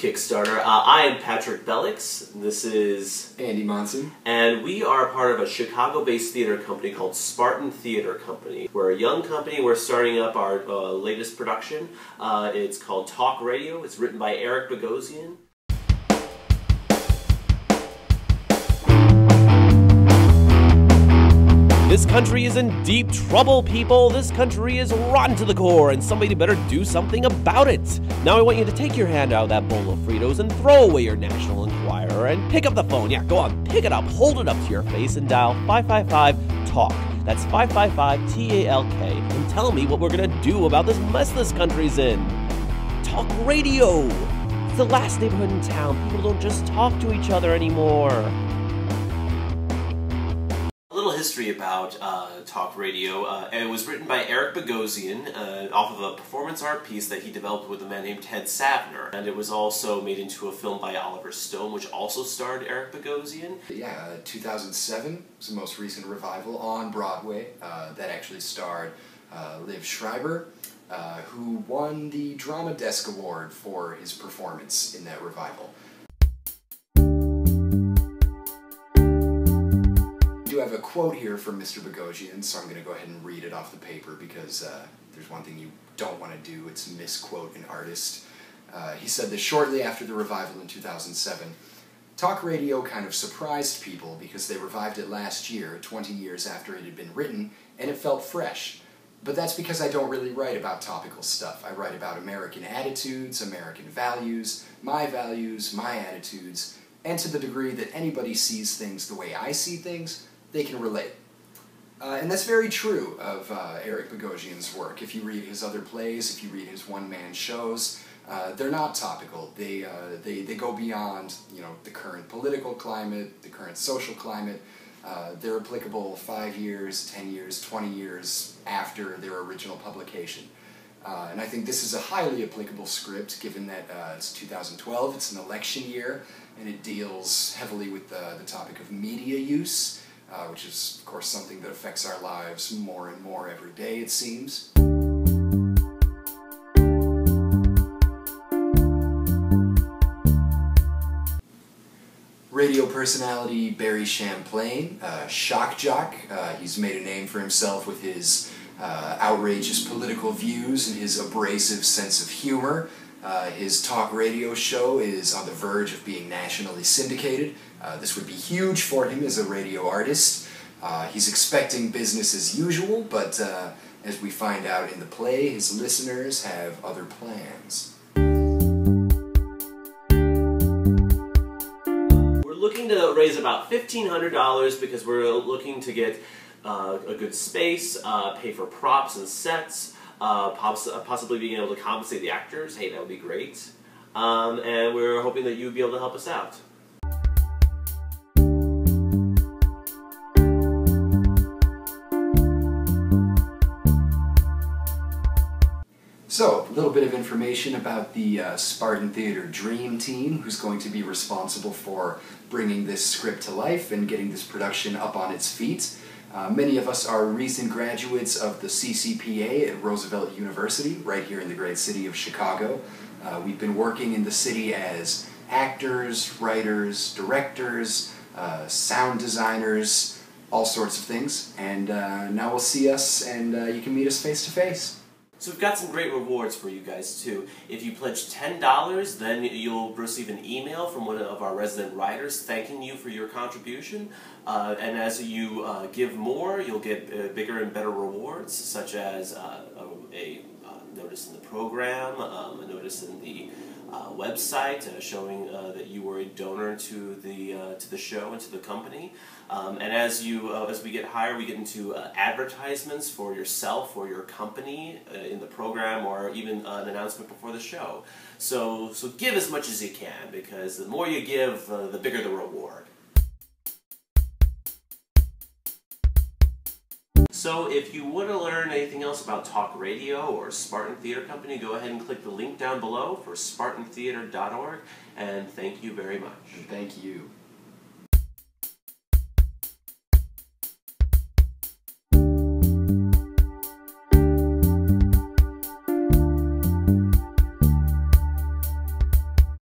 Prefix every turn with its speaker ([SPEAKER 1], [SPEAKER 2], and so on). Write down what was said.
[SPEAKER 1] Kickstarter. I am Patrick Bellix. This is
[SPEAKER 2] Andy Monson.
[SPEAKER 1] And we are part of a Chicago-based theater company called Spartan Theater Company. We're a young company. We're starting up our latest production. It's called Talk Radio. It's written by Eric Bogosian.
[SPEAKER 3] This country is in deep trouble, people. This country is rotten to the core, and somebody better do something about it. Now I want you to take your hand out of that bowl of Fritos and throw away your National Enquirer and pick up the phone. Yeah, go on, pick it up, hold it up to your face, and dial 555-TALK. That's 555-TALK, and tell me what we're gonna do about this mess this country's in. Talk Radio. It's the last neighborhood in town. People don't just talk to each other anymore.
[SPEAKER 1] History about Talk Radio. It was written by Eric Bogosian off of a performance art piece that he developed with a man named Ted Savner. And it was also made into a film by Oliver Stone, which also starred Eric Bogosian.
[SPEAKER 2] Yeah, 2007 was the most recent revival on Broadway that actually starred Liv Schreiber, who won the Drama Desk Award for his performance in that revival. I have a quote here from Mr. Bogosian, so I'm going to go ahead and read it off the paper because there's one thing you don't want to do, it's misquote an artist. He said this shortly after the revival in 2007. Talk radio kind of surprised people because they revived it last year, 20 years after it had been written, and it felt fresh. But that's because I don't really write about topical stuff. I write about American attitudes, American values, my attitudes, and to the degree that anybody sees things the way I see things, they can relate. And that's very true of Eric Bogosian's work. If you read his other plays, if you read his one-man shows, they're not topical. They go beyond, you know, the current political climate, the current social climate. They're applicable 5 years, 10 years, 20 years after their original publication. And I think this is a highly applicable script, given that it's 2012, it's an election year, and it deals heavily with the topic of media use, which is, of course, something that affects our lives more and more every day, it seems. Radio personality Barry Champlain, shock jock. He's made a name for himself with his outrageous political views and his abrasive sense of humor. His talk radio show is on the verge of being nationally syndicated. This would be huge for him as a radio artist. He's expecting business as usual, but as we find out in the play, his listeners have other plans.
[SPEAKER 1] We're looking to raise about $1,500 because we're looking to get a good space, pay for props and sets, possibly being able to compensate the actors. Hey, that would be great. And we're hoping that you'd be able to help us out.
[SPEAKER 2] So, a little bit of information about the Spartan Theater Dream Team, who's going to be responsible for bringing this script to life and getting this production up on its feet. Many of us are recent graduates of the CCPA at Roosevelt University, right here in the great city of Chicago. We've been working in the city as actors, writers, directors, sound designers, all sorts of things. And now we'll see us and you can meet us face to face.
[SPEAKER 1] So we've got some great rewards for you guys too. If you pledge $10, then you'll receive an email from one of our resident writers thanking you for your contribution. And as you give more, you'll get bigger and better rewards, such as a notice in the program, a notice in the website showing that you were a donor to the show and to the company. And as we get higher, we get into advertisements for yourself or your company in the program, or even an announcement before the show. So give as much as you can, because the more you give, the bigger the reward. So if you want to learn anything else about Talk Radio or Spartan Theater Company, go ahead and click the link down below for spartantheater.org, and thank you very much.
[SPEAKER 2] And thank you.